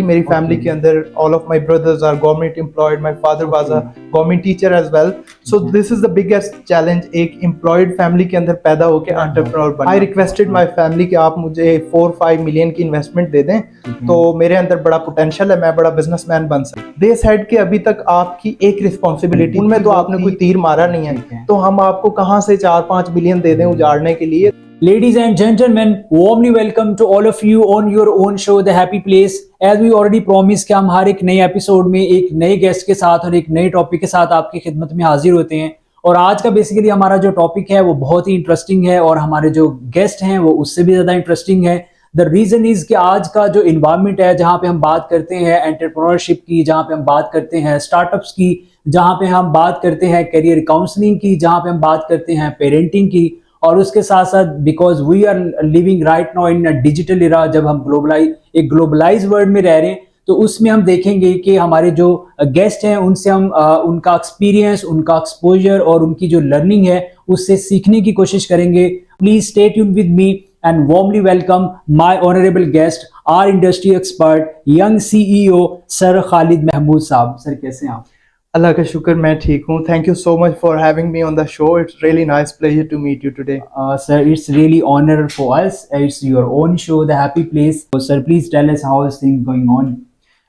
मेरी फैमिली के अंदर all of my brothers are government employed, my father was a government teacher as well, so this is the biggest challenge एक employed family के अंदर पैदा होकर एंटरप्रेन्योर बनना। आई रिक्वेस्टेड माय फैमिली कि आप मुझे 4-5 मिलियन की इन्वेस्टमेंट दे दें तो मेरे अंदर बड़ा पोटेंशियल है, मैं बड़ा बिजनेसमैन बन सकता। दे सेड कि अभी तक आपकी एक रिस्पॉन्सिबिलिटी, उनमें तो आपने कोई तीर मारा नहीं है, तो हम आपको कहां से 4-5 बिलियन दे दें उजाड़ने के लिए। Ladies and gentlemen, warmly welcome to all of you on your own show The Happy Place. As we already promised कि हम हर एक नए एपिसोड में एक नए गेस्ट के साथ और एक नए टॉपिक के साथ आपकी खिदमत में हाजिर होते हैं। और आज का बेसिकली हमारा जो टॉपिक है वो बहुत ही इंटरेस्टिंग है और हमारे जो गेस्ट हैं वो उससे भी ज़्यादा इंटरेस्टिंग है। द रीज़न इज़ कि आज का जो इन्वायरमेंट है जहाँ पे हम बात करते हैं एंटरप्रेन्योरशिप की, जहाँ पे हम बात करते हैं स्टार्टअप्स की, जहाँ पे हम बात करते हैं करियर काउंसलिंग की, जहाँ पे हम बात करते हैं पेरेंटिंग की, और उसके साथ साथ because we are living right now in digital era, जब हम एक ग्लोबलाइज वर्ल्ड में रह रहे हैं, तो उसमें हम देखेंगे कि हमारे जो गेस्ट हैं उनसे हम उनका एक्सपीरियंस, उनका एक्सपोजर और उनकी जो लर्निंग है उससे सीखने की कोशिश करेंगे। Please stay tune with me and warmly welcome my honourable guest, our industry expert, young CEO sir Khalid Mahmood साहब। सर कैसे हैं आप? अल्लाह का शुक्र, मैं ठीक हूँ। Thank you so much for having me on the show. It's really nice pleasure to meet you today. Sir, it's really honor for us. It's your own show, The Happy Place. So, sir, please tell us how is things going on.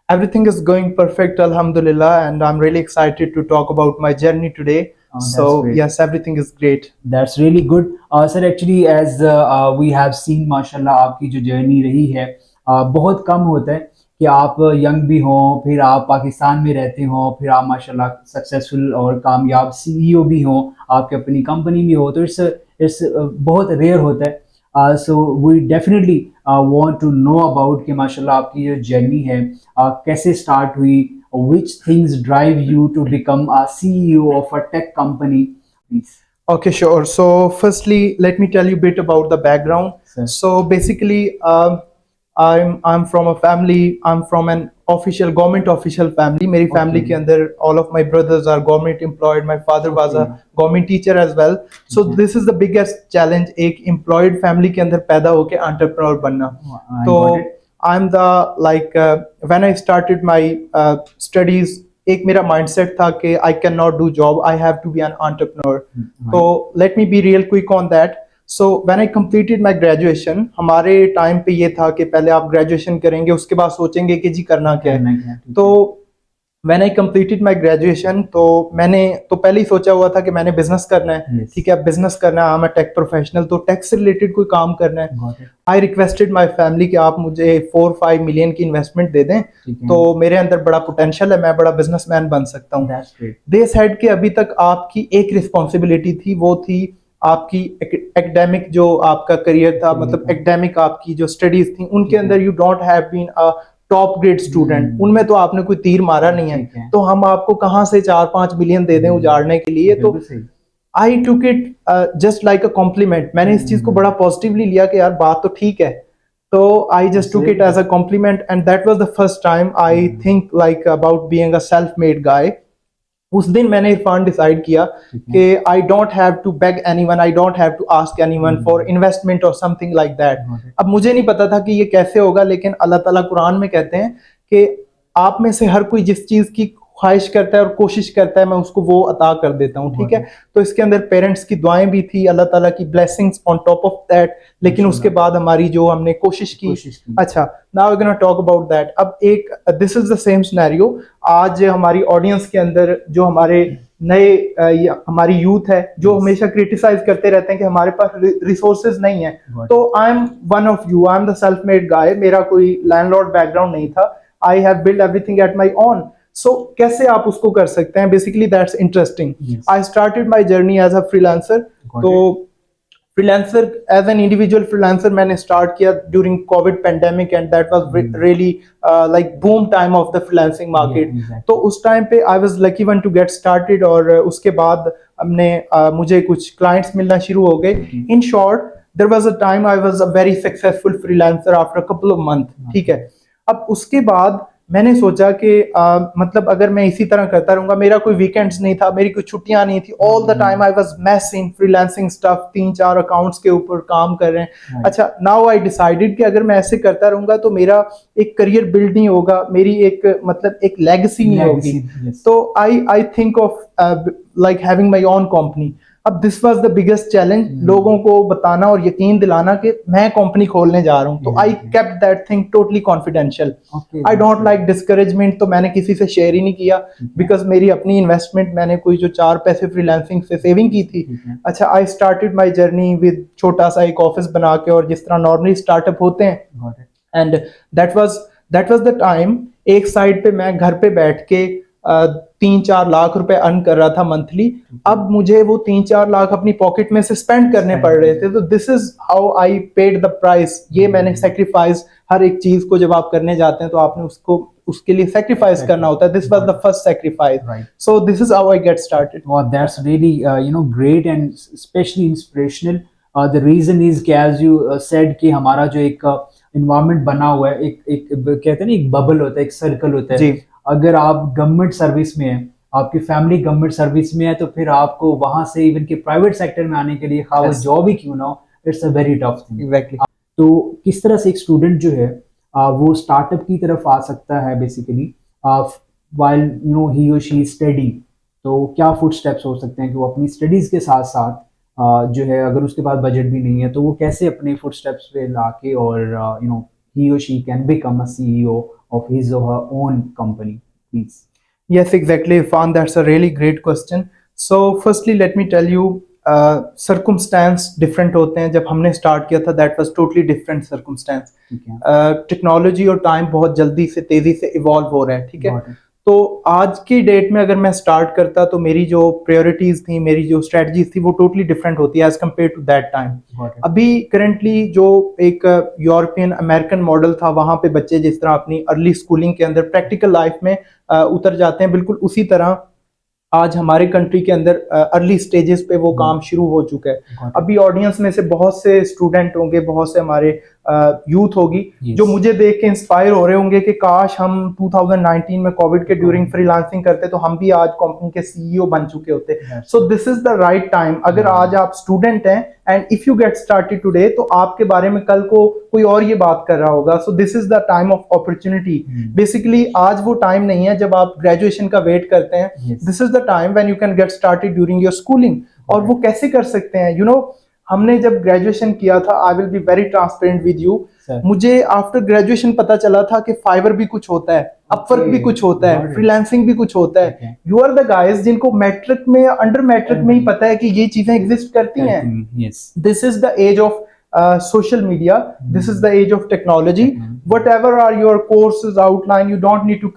Everything is going perfect, alhamdulillah, and I'm really excited to talk about my journey today. So great. yes, everything is great. That's really good. Sir, actually, as we have seen, माशाल्लाह आपकी जो journey रही है, बहुत कम होता है कि आप यंग भी हों, फिर आप पाकिस्तान में रहते हों, फिर आप माशाल्लाह सक्सेसफुल और कामयाब सीईओ भी हों, आपकी अपनी कंपनी भी हो, तो इट्स बहुत रेयर होता है। So we definitely want to know about कि माशाल्लाह आपकी जो जर्नी है कैसे स्टार्ट हुई, which things drive you to become a CEO of a tech company, please. Okay, sure. So firstly, let me tell you a bit about the background. Sir. So basically, I'm from a family. I'm from an official government official family. मेरी family के अंदर all of my brothers are government employed. My father was a government teacher as well. So this is the biggest challenge एक employed family के अंदर पैदा होके entrepreneur बनना। तो I'm the when I started my studies, एक मेरा mindset था कि I cannot do job. I have to be an entrepreneur. तो let me be real quick on that. So when I completed my graduation, हमारे time पे ये था कि पहले आप ग्रेजुएशन करेंगे, उसके बाद सोचेंगे कि जी करना क्या है। तो when I completed my graduation, तो मैंने तो पहले ही सोचा हुआ था कि मैंने बिजनेस करना है। ठीक है, बिजनेस करना है, मैं टेक प्रोफेशनल, तो टेक से रिलेटेड कोई काम करना है। आई रिक्वेस्टेड माय फैमिली कि आप मुझे 4-5 मिलियन की इन्वेस्टमेंट दे दें तो मेरे अंदर बड़ा पोटेंशियल है, मैं बड़ा बिजनेसमैन बन सकता हूँ। दे सेड कि अभी तक आपकी एक रिस्पॉन्सिबिलिटी थी, वो थी आपकी एकेडमिक जो आपका करियर था, मतलब एकेडमिक आपकी जो स्टडीज थी उनके अंदर you don't have been a top grade student, उनमें तो आपने कोई तीर मारा नहीं है, तो हम आपको कहां से 4-5 बिलियन दे दें उजाड़ने के लिए। तो I took it just like a compliment. मैंने इस चीज को बड़ा पॉजिटिवली लिया कि यार बात तो ठीक है। तो I just took it as a compliment and that was the first time I think like about being a self made guy. उस दिन मैंने इरफान डिसाइड किया कि I don't have to beg anyone, I don't have to ask anyone for investment or something like that. अब मुझे नहीं पता था कि ये कैसे होगा, लेकिन अल्लाह ताला कुरान में कहते हैं कि आप में से हर कोई जिस चीज की ख्वाहिश करता है और कोशिश करता है मैं उसको वो अता कर देता हूँ। ठीक है, तो इसके अंदर पेरेंट्स की दुआएं भी थी, अल्लाह ताला की blessings on top of that, लेकिन उसके बाद हमारी जो हमने कोशिश की। अच्छा, now we gonna talk about that. अब एक this is the same scenario. आज हमारी ऑडियंस के अंदर जो हमारे नए हमारी यूथ है जो हमेशा क्रिटिसाइज करते रहते हैं कि हमारे पास रिसोर्सेज नहीं है, तो I am one of you. I am the self made guy. मेरा कोई लैंडलॉर्ड बैकग्राउंड नहीं था। I have build everything at my own. So कैसे आप उसको कर सकते हैं, basically that's interesting. I started my journey as a freelancer. तो freelancer as an individual freelancer मैंने स्टार्ट किया during COVID pandemic and that was really like boom time of the freelancing market. तो उस टाइम पे I was lucky one to get started और उसके बाद हमने मुझे कुछ क्लाइंट्स मिलना शुरू हो गए। In short there was a time I was a very successful freelancer after a couple of month. ठीक है, अब उसके बाद मैंने सोचा कि मतलब अगर मैं इसी तरह करता रहूंगा, मेरा कोई वीकेंड्स नहीं था, मेरी कोई छुट्टियां नहीं थी, all the time I was मैसिंग freelancing stuff, 3-4 accounts के ऊपर काम कर रहे हैं। Right. अच्छा, नाउ आई डिसाइडेड कि अगर मैं ऐसे करता रहूंगा तो मेरा एक करियर बिल्ड नहीं होगा, मेरी एक मतलब एक लेगेसी नहीं होगी। Legacy, yes. तो I think of like having my own company. अब this was the biggest challenge, लोगों को बताना और यकीन दिलाना कि मैं कंपनी खोलने जा रहा हूं। तो I kept that thing totally confidential. Okay, I don't that's like discouragement, तो मैंने किसी से शेयर ही नहीं किया, बिकॉज मेरी अपनी इन्वेस्टमेंट, मैंने कोई जो 4 पैसे फ्रीलांसिंग से सेविंग की थी। ठीक है। अच्छा, आई स्टार्टेड माई जर्नी विद छोटा सा एक ऑफिस बना के, और जिस तरह नॉर्मली स्टार्टअप होते हैं, Got it. And that was the time. एक साइड पे मैं घर पे बैठ के 3-4 लाख रुपए अर्न कर रहा था मंथली। अब मुझे वो 3-4 लाख अपनी पॉकेट में से स्पेंड करने पड़ रहे थे। तो this is how I paid the price. ये मैंने सेक्रीफाइस, हर एक चीज को जब आप करने जाते हैं तो आपने उसको उसके लिए सेक्रीफाइस करना होता है। This was the first sacrifice. Right. So this is how I get started. Wow, that's really great and especially inspirational. The reason is कि as you said कि हमारा जो एक environment बना हुआ है, एक कहते हैं ना, एक बबल होता है, एक सर्कल होता है। जी। अगर आप गवर्नमेंट सर्विस में हैं, आपकी फैमिली गवर्नमेंट सर्विस में है, तो फिर आपको वहां से इवन के प्राइवेट सेक्टर में आने के लिए खा वो Yes. जॉब ही क्यों ना हो, it's a very tough thing. Exactly. तो किस तरह से एक स्टूडेंट जो है वो स्टार्टअप की तरफ आ सकता है basically while he or she study. तो क्या फुट स्टेप्स हो सकते हैं कि वो अपनी स्टडीज के साथ साथ जो है, अगर उसके पास बजट भी नहीं है, तो वो कैसे अपने फुट स्टेप्स पे लाके और he or she can become a CEO of his or her own company, please. Yes, exactly, Irfan. That's a really great question. So, firstly, let me tell you, circumstance different होते हैं। जब हमने start किया था, that was totally different circumstance. ठीक है। Technology और time बहुत जल्दी से, तेजी से इवॉल्व हो रहा है, ठीक है। Got it. तो आज की डेट में अगर मैं स्टार्ट करता तो मेरी जो प्रायोरिटीज थी, मेरी जो स्ट्रेटजीज थी, वो टोटली डिफरेंट होती है as compare to that time. Got it. अभी करंटली जो एक यूरोपियन अमेरिकन मॉडल था, वहां पे बच्चे जिस तरह अपनी अर्ली स्कूलिंग के अंदर प्रैक्टिकल लाइफ में उतर जाते हैं, बिल्कुल उसी तरह आज हमारे कंट्री के अंदर अर्ली स्टेजेस पे वो काम शुरू हो चुका है। Got it. अभी ऑडियंस में से बहुत से स्टूडेंट होंगे, बहुत से हमारे यूथ होगी Yes. जो मुझे देख के इंस्पायर हो रहे होंगे कि काश हम 2019 में कोविड के ड्यूरिंग फ्रीलांसिंग करते तो हम भी आज कंपनी के सीईओ बन चुके होते। That's so this is the right time. अगर आज आप स्टूडेंट हैं and if you get started today, तो आपके बारे में कल को कोई और ये बात कर रहा होगा। सो this is the time of opportunity. Basically आज वो टाइम नहीं है जब आप ग्रेजुएशन का वेट करते हैं। Yes. This is the time when you can get started during your schooling. और वो कैसे कर सकते हैं, हमने जब ग्रेजुएशन किया था, I will be very transparent with you, Sir. मुझे आफ्टर ग्रेजुएशन पता चला था कि फाइवर भी कुछ होता है, अपवर्क भी कुछ होता Got है, it. फ्रीलांसिंग भी कुछ होता Okay. है। यू आर द गाइज जिनको मैट्रिक में, अंडर मैट्रिक में ही पता है कि ये चीजें एग्जिस्ट करती हैं। Yes. This is the age of social media. This is the age of technology. Whatever are your courses outline, you don't need to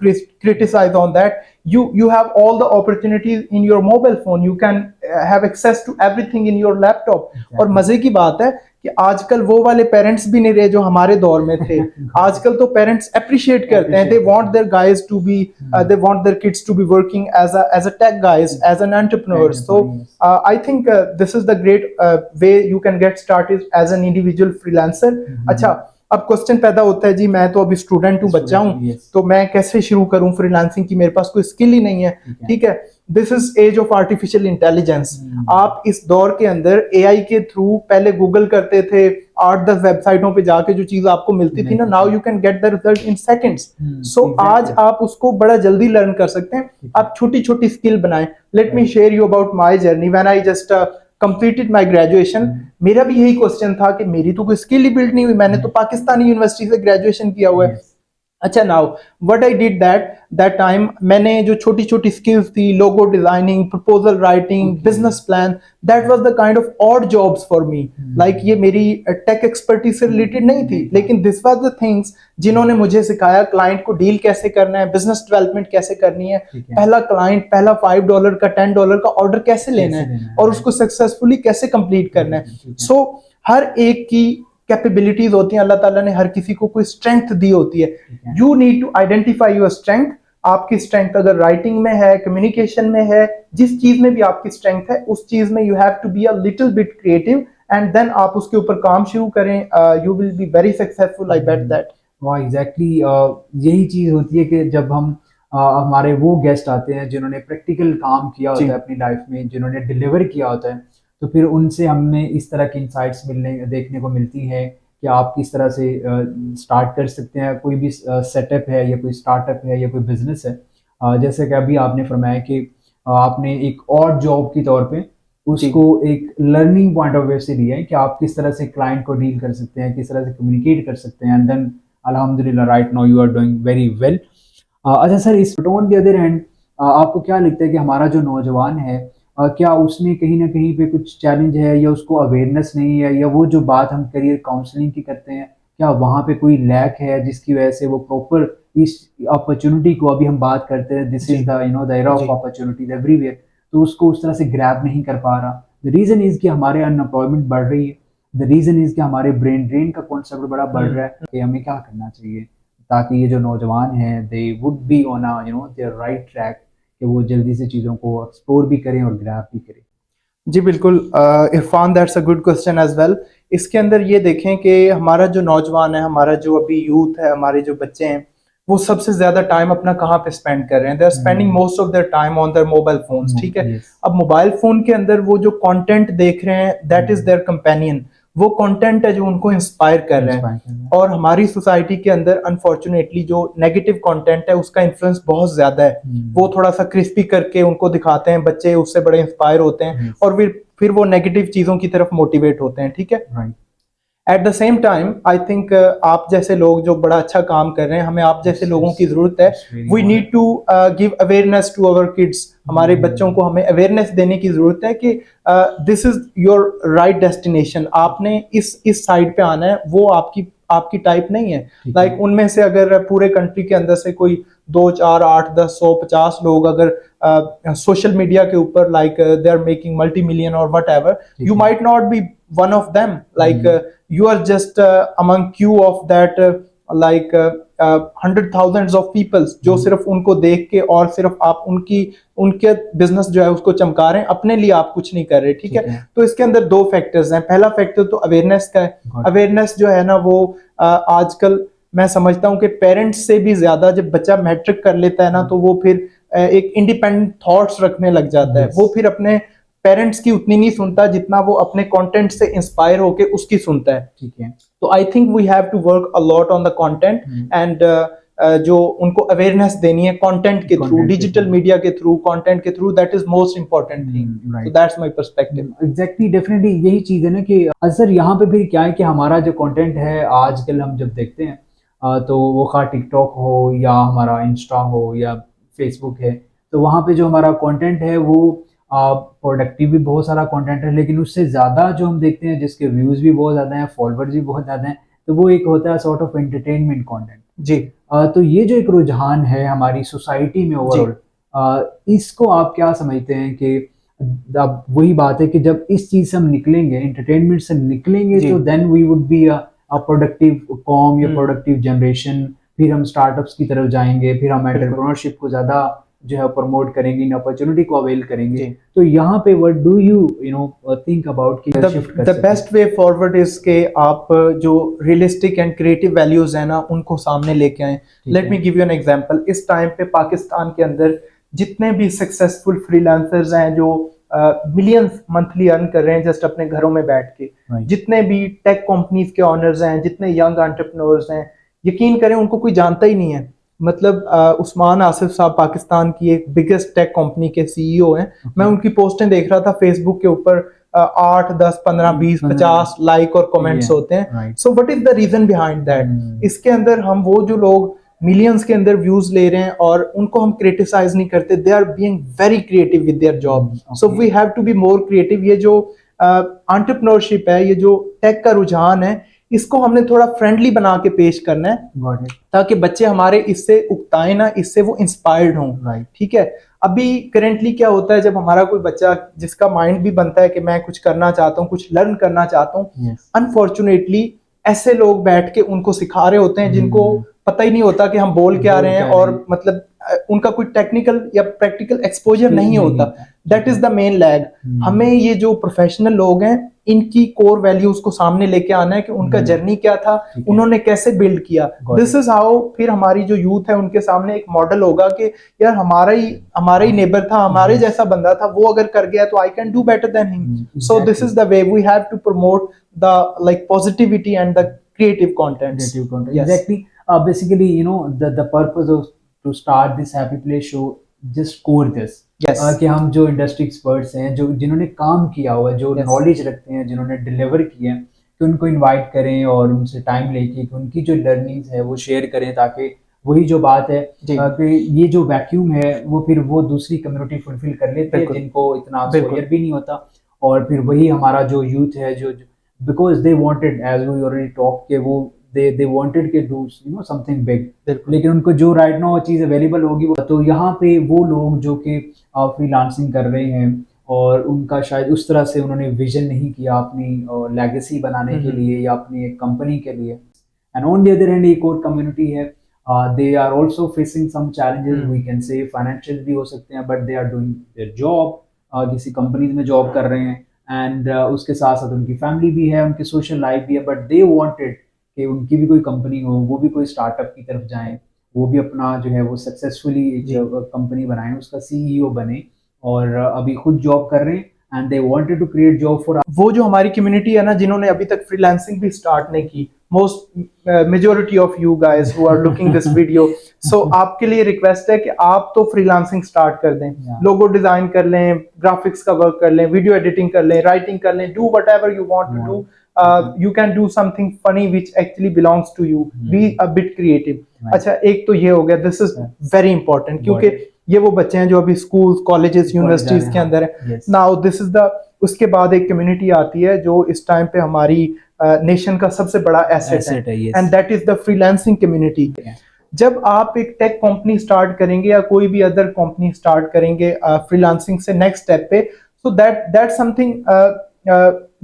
criticize on that. You have all the opportunities in your mobile phone. You can have access to everything in your laptop. और मजे की बात है कि आजकल वो वाले parents भी नहीं रहे जो हमारे दौर में थे। आजकल तो पेरेंट्स अप्रिशिएट करते हैं, they want their guys to be, they want their kids to be working as a tech guys, as an entrepreneur. So I think this is the great way you can get started as an individual freelancer. अच्छा, अब question पैदा होता है, जी मैं तो अभी student हूँ, बच्चा हूँ, Yes. तो मैं कैसे शुरू करूँ फ्रीलांसिंग की, मेरे पास कोई स्किल ही नहीं है, ठीक है। This is age of artificial intelligence. आप इस दौर के अंदर एआई के थ्रू पहले गूगल करते थे, 8-10 वेबसाइटों पे जाके जो चीज आपको मिलती थी ना, now you can get the result in seconds. So आज आप उसको बड़ा जल्दी लर्न कर सकते हैं। आप छोटी छोटी स्किल बनाएं। Let me share you about my journey when I just completed my graduation. मेरा भी यही क्वेश्चन था कि मेरी तो कोई स्किल ही बिल्ड नहीं हुई, मैंने तो पाकिस्तानी यूनिवर्सिटी से ग्रेजुएशन किया हुआ है। अच्छा, now what I did that time, मैंने जो छोटी छोटी स्किल्स थी, logo designing, proposal writing, business plan, that was the kind of odd jobs for me. Like ये मेरी टेक एक्सपर्टीज से रिलेटेड नहीं थी, लेकिन दिस वाज द थिंग्स जिन्होंने मुझे सिखाया क्लाइंट को डील कैसे करना है, बिजनेस डेवलपमेंट कैसे करनी है, पहला क्लाइंट, पहला $5 का, $10 का ऑर्डर कैसे लेना है और उसको सक्सेसफुली कैसे कंप्लीट करना है। सो हर एक की कैपेबिलिटीज होती हैं, अल्लाह ताला ने हर किसी को कोई स्ट्रेंथ दी होती है। You need to identify your strength. आपकी स्ट्रेंथ अगर राइटिंग में है, कम्युनिकेशन में है, जिस चीज में भी आपकी स्ट्रेंथ है, उस चीज में you have to be a little bit creative and then आप उसके ऊपर काम शुरू करें। You will be very successful, I bet that. वाह एग्जैक्टली यही चीज़ होती है कि जब हम हमारे वो गेस्ट आते हैं जिन्होंने प्रैक्टिकल काम किया जी होता है अपनी लाइफ में, जिन्होंने डिलीवर किया होता है, तो फिर उनसे हमें इस तरह की इंसाइट्स मिलने देखने को मिलती हैं कि आप किस तरह से स्टार्ट कर सकते हैं कोई भी सेटअप है या कोई स्टार्टअप है या कोई बिजनेस है। जैसे कि अभी आपने फरमाया कि आपने एक और जॉब के तौर पे जी उसको एक लर्निंग पॉइंट ऑफ व्यू से लिया है कि आप किस तरह से क्लाइंट को डील कर सकते हैं, किस तरह से कम्युनिकेट कर सकते हैं, एंड देन अल्हम्दुलिल्लाह right now you are doing very well. अच्छा सर, इस ऑन द अदर हैंड आपको क्या लगता है कि हमारा जो नौजवान है क्या उसमें कहीं ना कहीं पे कुछ चैलेंज है या उसको अवेयरनेस नहीं है, या वो जो बात हम करियर काउंसलिंग की करते हैं क्या वहाँ पे कोई लैक है जिसकी वजह से वो प्रॉपर इस अपॉर्चुनिटी को, अभी हम बात करते हैं दिस जी इज द द एरा जी ऑफ अपॉर्चुनिटीज एवरीवेयर, तो उसको उस तरह से ग्रैब नहीं कर पा रहा। द रीज़न इज़ कि हमारे अनएम्प्लॉयमेंट बढ़ रही है। द रीज़न इज़ कि हमारे ब्रेन ड्रेन का कॉन्सेप्ट बड़ा बढ़ रहा है कि हमें क्या करना चाहिए ताकि ये जो नौजवान हैं they would be on a their right track, कि वो जल्दी से चीज़ों को एक्सप्लोर भी करें और ग्रैब भी करें। जी बिल्कुल Irfan, that's a good question as well. इसके अंदर ये देखें कि हमारा जो नौजवान है, हमारा जो अभी यूथ है, हमारे जो बच्चे हैं, वो सबसे ज्यादा टाइम अपना कहाँ पे स्पेंड कर रहे हैं? They are spending most of their time on their mobile phones, ठीक है। यस। अब मोबाइल फोन के अंदर वो जो कंटेंट देख रहे हैं, दैट इज देयर कंपेनियन। वो कंटेंट है जो उनको इंस्पायर कर रहे हैं। इंस्पायर कर रहा है। और हमारी सोसाइटी के अंदर अनफॉर्चुनेटली जो नेगेटिव कंटेंट है उसका इन्फ्लुएंस बहुत ज्यादा है। वो थोड़ा सा क्रिस्पी करके उनको दिखाते हैं, बच्चे उससे बड़े इंस्पायर होते हैं यस। और फिर वो नेगेटिव चीजों की तरफ मोटिवेट होते हैं, ठीक है। Right. At the same time I think आप जैसे लोग जो बड़ा अच्छा काम कर रहे हैं, हमें आप जैसे लोगों की जरूरत है। We need to give awareness to our kids. हमारे बच्चों को हमें अवेयरनेस देने की जरूरत है कि this is your right destination, आपने इस साइड पे आना है, वो आपकी आपकी टाइप नहीं है। लाइक उनमें से अगर पूरे कंट्री के अंदर से कोई 2 4 8 10 100 50 लोग अगर सोशल मीडिया के ऊपर like they are making multi million or whatever, you might not be one of them, like you are just among queue of that like 100 thousands of people जो सिर्फ उनको देख के और सिर्फ आप उनके बिजनेस जो है उसको चमका रहे हैं, अपने लिए आप कुछ नहीं कर रहे, ठीक है। तो इसके अंदर दो फैक्टर्स हैं। पहला फैक्टर तो अवेयरनेस का है। अवेयरनेस जो है ना वो आजकल मैं समझता हूँ कि पेरेंट्स से भी ज्यादा जब बच्चा मैट्रिक कर लेता है ना, तो वो फिर एक इंडिपेंडेंट थॉट्स रखने लग जाता है। वो फिर अपने पेरेंट्स की उतनी नहीं सुनता जितना वो अपने कंटेंट से इंस्पायर होके उसकी सुनता है, ठीक है। तो I think we have to work a lot on the content and जो उनको अवेयरनेस देनी है कंटेंट के थ्रू, डिजिटल मीडिया के थ्रू, कंटेंट के through, that is most important thing. So that's my perspective. Exactly, definitely यही चीज़ है ना कि सर यहाँ पे फिर क्या है कि हमारा जो कंटेंट है आजकल हम जब देखते हैं तो वो खा टिकटॉक हो या हमारा इंस्टा हो या फेसबुक है, तो वहाँ पे जो हमारा कंटेंट है वो प्रोडक्टिव भी बहुत सारा कंटेंट है, लेकिन उससे ज़्यादा जो हम देखते हैं जिसके व्यूज़ भी बहुत ज़्यादा हैं, फॉलोअर्स भी बहुत ज़्यादा हैं, तो वो एक होता है सॉर्ट ऑफ एंटरटेनमेंट कंटेंट। जी तो ये जो एक रुझान है हमारी सोसाइटी में ओवरऑल, इसको आप क्या समझते हैं कि अब वही बात है कि जब इस चीज़ से हम निकलेंगे, एंटरटेनमेंट से निकलेंगे, तो then we would be a productive कॉम या प्रोडक्टिव जनरेशन, फिर हम स्टार्टअप्स की तरफ जाएंगे, फिर हम एंटरप्रेन्योरशिप को ज़्यादा जो है प्रमोट करेंगे, इन अपॉर्चुनिटी को अवेल करेंगे। तो यहाँ पे what do you think about कि शिफ्ट कर the best way forward is के आप जो रियलिस्टिक एंड क्रिएटिव वैल्यूज है ना उनको सामने लेके आए। Let me give you an example. इस टाइम पे पाकिस्तान के अंदर जितने भी सक्सेसफुल फ्रीलांसर्स हैं जो मिलियंस मंथली अर्न कर रहे हैं जस्ट अपने घरों में बैठ के, जितने भी टेक कंपनीज के ओनर्स हैं, जितने यंग एंटरप्रेन्योर्स हैं, यकीन करें उनको कोई जानता ही नहीं है। मतलब उस्मान आसिफ साहब पाकिस्तान की एक बिगेस्ट टेक कंपनी के सीईओ हैं। मैं उनकी पोस्टें देख रहा था फेसबुक के ऊपर, 8 10 15 20 50 लाइक और कमेंट्स होते हैं। So what is the reason behind that? इसके अंदर हम वो जो लोग मिलियंस के अंदर व्यूज ले रहे हैं और उनको हम क्रिटिसाइज नहीं करते, they are being very creative with their job. So we have to be more creative. ये जो एंटरप्रेन्योरशिप है, ये जो टेक का रुझान है, इसको हमने थोड़ा फ्रेंडली बना के पेश करना है ताकि बच्चे हमारे इससे उकताए ना, इससे वो इंस्पायर्ड हों, ठीक है। अभी करेंटली क्या होता है, जब हमारा कोई बच्चा जिसका माइंड भी बनता है कि मैं कुछ करना चाहता हूँ, कुछ लर्न करना चाहता हूँ, अनफॉर्चुनेटली ऐसे लोग बैठ के उनको सिखा रहे होते हैं जिनको पता ही नहीं होता कि हम बोल क्या रहे हैं, और मतलब उनका कोई टेक्निकल या प्रैक्टिकल एक्सपोजर नहीं होता। That is the main lag. हमें ये जो प्रोफेशनल लोग हैं इनकी कोर वैल्यूज को सामने लेके आना है कि उनका जर्नी क्या था, ठीक है। उन्होंने कैसे बिल्ड किया। Got दिस इज हाउ फिर हमारी जो यूथ है उनके सामने एक मॉडल होगा कि यार हमारा ही नेबर था, हमारे जैसा बंदा था, वो अगर कर गया तो I can do better than him. So this is the way we have to promote the like positivity and the creative contents. Creative content. Yes. Exactly. Basically, you know, the purpose of to start this Happy Play show, just core this. Yes. कि हम जो industry experts हैं, जो जिन्होंने काम किया हुआ, जो Yes. नॉलेज रखते हैं, जिन्होंने डिलीवर किया है, कि उनको इनवाइट करें और उनसे टाइम लेके कि उनकी जो लर्निंग्स है वो शेयर करें, ताकि वही जो बात है जी। कि ये जो वैक्यूम है वो फिर वो दूसरी कम्युनिटी फुलफिल कर लेते हैं बिल्कुल। जिनको इतना बिल्कुल। एक्सपोजर भी नहीं होता। और फिर वही हमारा जो यूथ है जो because they wanted, as we already talk, के वो they wanted के do you know something big, लेकिन उनको जो राइट नाउ चीज़ अवेलेबल होगी वो, तो यहाँ पे वो लोग जो कि फ्रीलांसिंग कर रहे हैं और उनका शायद उस तरह से उन्होंने विजन नहीं किया अपनी लेगेसी बनाने के लिए या अपनी एक कंपनी के लिए। And on the other hand एक और कम्युनिटी है, they are also facing some challenges, we can say financial भी हो सकते हैं, but they are doing their job, किसी कंपनीज में जॉब कर रहे हैं, एंड उसके साथ साथ उनकी फैमिली भी है, उनकी सोशल लाइफ भी है, बट दे वांटेड कि उनकी भी कोई कंपनी हो, वो भी कोई स्टार्टअप की तरफ जाएं, वो भी अपना जो है वो सक्सेसफुली एक कंपनी बनाएं, उसका सीईओ बने, और अभी खुद जॉब कर रहे हैं and they wanted to create job for. वो जो हमारी कम्युनिटी है ना, जिन्होंने अभी तक फ्रीलांसिंग भी स्टार्ट नहीं की, most majority of you guys who are looking this video, so आपके लिए रिक्वेस्ट है कि आप तो फ्रीलांसिंग स्टार्ट कर दें, लोगो डिजाइन कर लें, ग्राफिक्स का वर्क कर लें, वीडियो एडिटिंग कर लें, राइटिंग कर लें, do whatever you want to do. You can do something funny which actually belongs to you. Be a bit creative. अच्छा, एक तो ये हो गया, this is very important, क्योंकि ये वो बच्चे हैं जो अभी स्कूल, कॉलेजेस, यूनिवर्सिटीज के अंदर है। नाउ दिस इज द, उसके बाद एक कम्युनिटी आती है जो इस टाइम पे हमारी नेशन का सबसे बड़ा एसेट है, and that is the freelancing community. जब आप एक टेक कंपनी स्टार्ट करेंगे या कोई भी अदर कंपनी स्टार्ट करेंगे फ्रीलांसिंग से नेक्स्ट स्टेप पे, so that something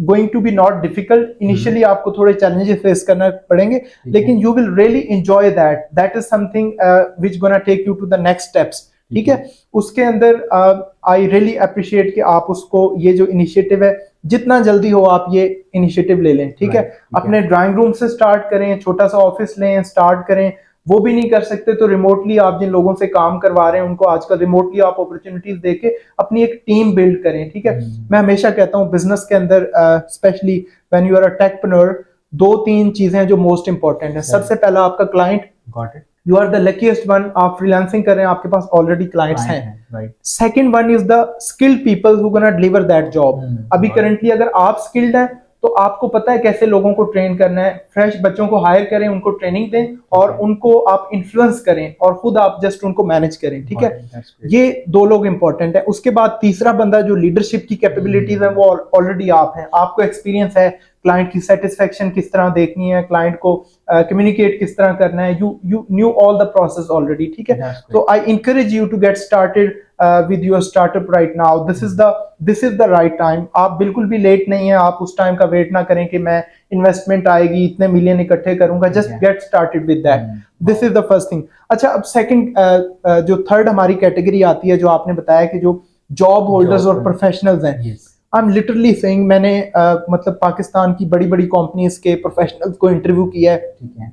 going to be not difficult. Initially आपको थोड़े चैलेंजेस फेस करना पड़ेंगे, लेकिन you will really enjoy that is something which gonna take you to the next steps. ठीक है, उसके अंदर आई रियली अप्रिशिएट कि आप उसको, ये जो इनिशिएटिव है, जितना जल्दी हो आप ये इनिशिएटिव ले लें। ठीक है, अपने ड्राइंग रूम से स्टार्ट करें, छोटा सा ऑफिस लें, स्टार्ट करें। वो भी नहीं कर सकते तो रिमोटली आप जिन लोगों से काम करवा रहे हैं उनको आजकल रिमोटली आप अपॉर्चुनिटीज देके अपनी एक टीम बिल्ड करें। ठीक है, मैं हमेशा कहता हूँ बिजनेस के अंदर, specially when you are a techpreneur, 2-3 चीजें जो मोस्ट इंपॉर्टेंट है। सबसे पहला आपका client, you are the luckiest one, आप फ्रीलांसिंग कर रहे हैं, आपके पास ऑलरेडी क्लाइंट्स हैं। Second one is the skilled people who gonna deliver that job. अभी करंटली अगर आप स्किल्ड हैं तो आपको पता है कैसे लोगों को ट्रेन करना है। फ्रेश बच्चों को हायर करें, उनको ट्रेनिंग दें और उनको आप इन्फ्लुएंस करें और खुद आप जस्ट उनको मैनेज करें। ठीक है, ये 2 लोग इंपॉर्टेंट है। उसके बाद तीसरा बंदा जो लीडरशिप की कैपेबिलिटीज है वो ऑलरेडी आप हैं, आपको एक्सपीरियंस है, क्लाइंट की सेटिस्फेक्शन किस तरह देखनी है, क्लाइंट को कम्युनिकेट किस तरह करना है, you knew all the process already. ठीक है, तो I encourage you to get started with your startup right now. This is the right time. आप बिल्कुल भी लेट नहीं है, आप उस टाइम का वेट ना करें कि मैं इन्वेस्टमेंट आएगी, इतने मिलियन इकट्ठे करूंगा। Just get started with that, this is the first thing. अच्छा, अब सेकंड जो थर्ड हमारी कैटेगरी आती है, जो आपने बताया कि जो जॉब होल्डर्स और प्रोफेशनल्स हैं, आई एम लिटरली सेइंग, मैंने मतलब पाकिस्तान की बड़ी बड़ी कंपनीज के प्रोफेशनल्स को इंटरव्यू किया है। ठीक है,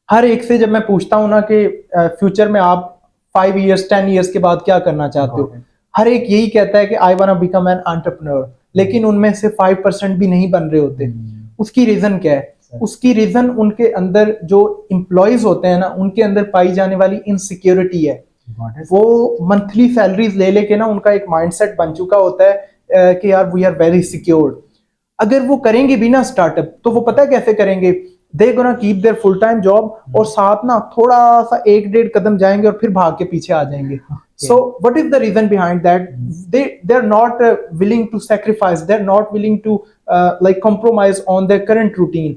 हर एक से जब मैं पूछता हूँ ना कि फ्यूचर में आप 5 years 10 years के बाद क्या करना चाहते हो, हर एक यही कहता है कि I want to become an entrepreneur, लेकिन उनमें से 5% भी नहीं बन रहे होते। उसकी रीजन क्या है? उसकी रीजन उनके अंदर जो एम्प्लॉयज होते हैं ना, उनके अंदर पाई जाने वाली इनसिक्योरिटी है। वो मंथली सैलरीज ले लेके ना उनका एक माइंडसेट बन चुका होता है कि यार वी आर वेरी सिक्योर्ड। अगर वो करेंगे भी ना स्टार्टअप, तो वो पता है कैसे करेंगे? They're gonna keep their full time job और साथ ना थोड़ा सा 1-1.5 कदम जाएंगे और फिर भाग के पीछे आ जाएंगे। So what is the reason behind that? They're not willing to sacrifice. They're not willing to like compromise on their current routine.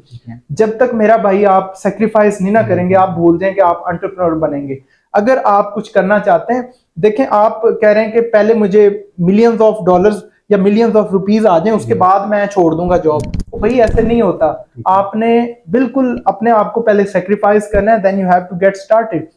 जब तक मेरा भाई आप sacrifice नहीं ना करेंगे, आप भूल जाएं कि आप entrepreneur बनेंगे। अगर आप कुछ करना चाहते हैं, देखें, आप कह रहे हैं कि पहले मुझे millions of dollars या millions of rupees आ जाएं, उसके बाद मैं छोड़ दूंगा जॉब। भाई ऐसे नहीं होता, आपने बिल्कुल अपने आप को पहले सेक्रीफाइस करना है, then you have to get started.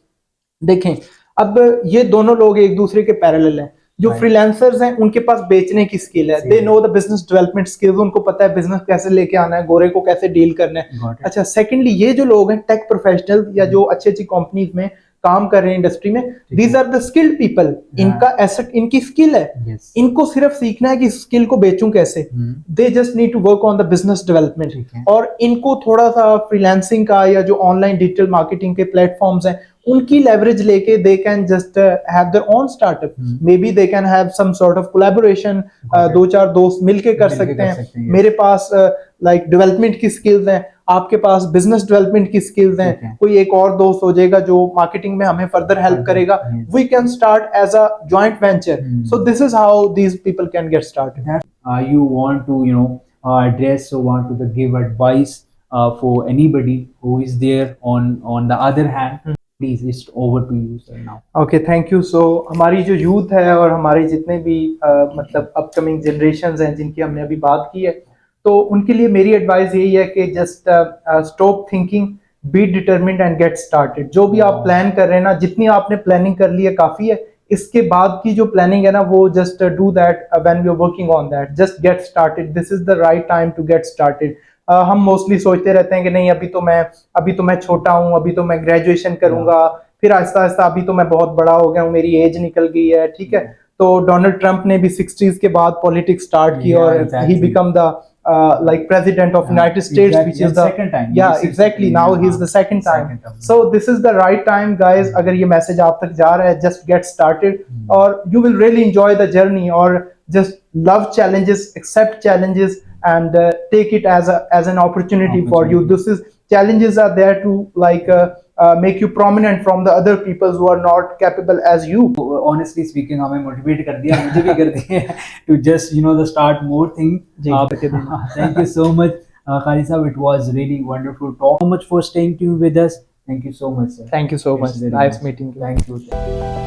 देखें, अब ये दोनों लोग एक दूसरे के पैरेलल हैं। जो Right. फ्रीलांसर्स हैं उनके पास बेचने की स्किल है, they know the business development skills, उनको पता है बिजनेस कैसे लेके आना है, गोरे को कैसे डील करना है। Got it. अच्छा, सेकंडली ये जो लोग हैं टेक प्रोफेशनल या जो अच्छी अच्छी कंपनीज में काम कर रहे हैं इंडस्ट्री में, these are the skilled people, इनका एसेट इनकी स्किल है, Yes. इनको सिर्फ सीखना है कि स्किल को बेचूं कैसे। Hmm, they just need to work on the business development. ठीक है। और इनको थोड़ा सा फ्रीलांसिंग का या जो ऑनलाइन डिजिटल मार्केटिंग के प्लेटफॉर्म्स हैं उनकी लेवरेज लेके they can just have their own startup, maybe they can have some sort of collaboration, दो चार दोस्त मिलके कर मिलके सकते कर हैं। सकते हैं, yes. मेरे पास लाइक डेवलपमेंट की स्किल्स हैं, आपके पास बिजनेस डेवलपमेंट की स्किल्स ठीक है। हैं, कोई एक और दोस्त हो जाएगा जो मार्केटिंग में हमें फर्दर हेल्प करेगा, yes. We can start as a joint venture. Hmm. So this is how these people can get started. That you want to address or want to give advice for anybody who is there on the other hand, please, it's over to you, sir, now. Okay, thank you. So हमारी जो youth है और हमारे जितने भी मतलब upcoming generations हैं जिनकी हमने अभी बात की है, तो उनके लिए मेरी एडवाइस यही है कि just stop thinking, be determined and get started. जो भी आप प्लान कर रहे हैं ना, जितनी आपने प्लानिंग कर ली है काफ़ी है, इसके बाद की जो प्लानिंग है ना वो just do that when you are working on that, just get started, this is the right time to get started. हम मोस्टली सोचते रहते हैं कि नहीं अभी तो मैं छोटा हूँ, अभी तो मैं ग्रेजुएशन करूंगा, फिर आहिस्ता आहिस्ता अभी तो मैं बहुत बड़ा हो गया हूँ, मेरी एज निकल गई है, ठीक है। तो डोनाल्ड ट्रंप ने भी 60s के बाद पॉलिटिक्स स्टार्ट की Yeah, और exactly. He become the like president of United States, Exactly. which is And the second time. yeah, This is- exactly, now yeah, he's the second time. second time. So this is the right time, guys. अगर ये message आप तक जा रहा है, just get started और you will really enjoy the journey, और just love challenges, accept challenges and take it as an opportunity for you. This is challenges are there to like make you prominent from the other people who are not capable as you. Honestly speaking, हमें motivate कर दिया, मुझे भी कर दिया to just the start more thing. Ji, Thank you so much, Khalid sahab. It was really wonderful talk. So much for staying tuned with us. Thank you so much, sir. Thank you so It's much. very Nice meeting you. Thank you.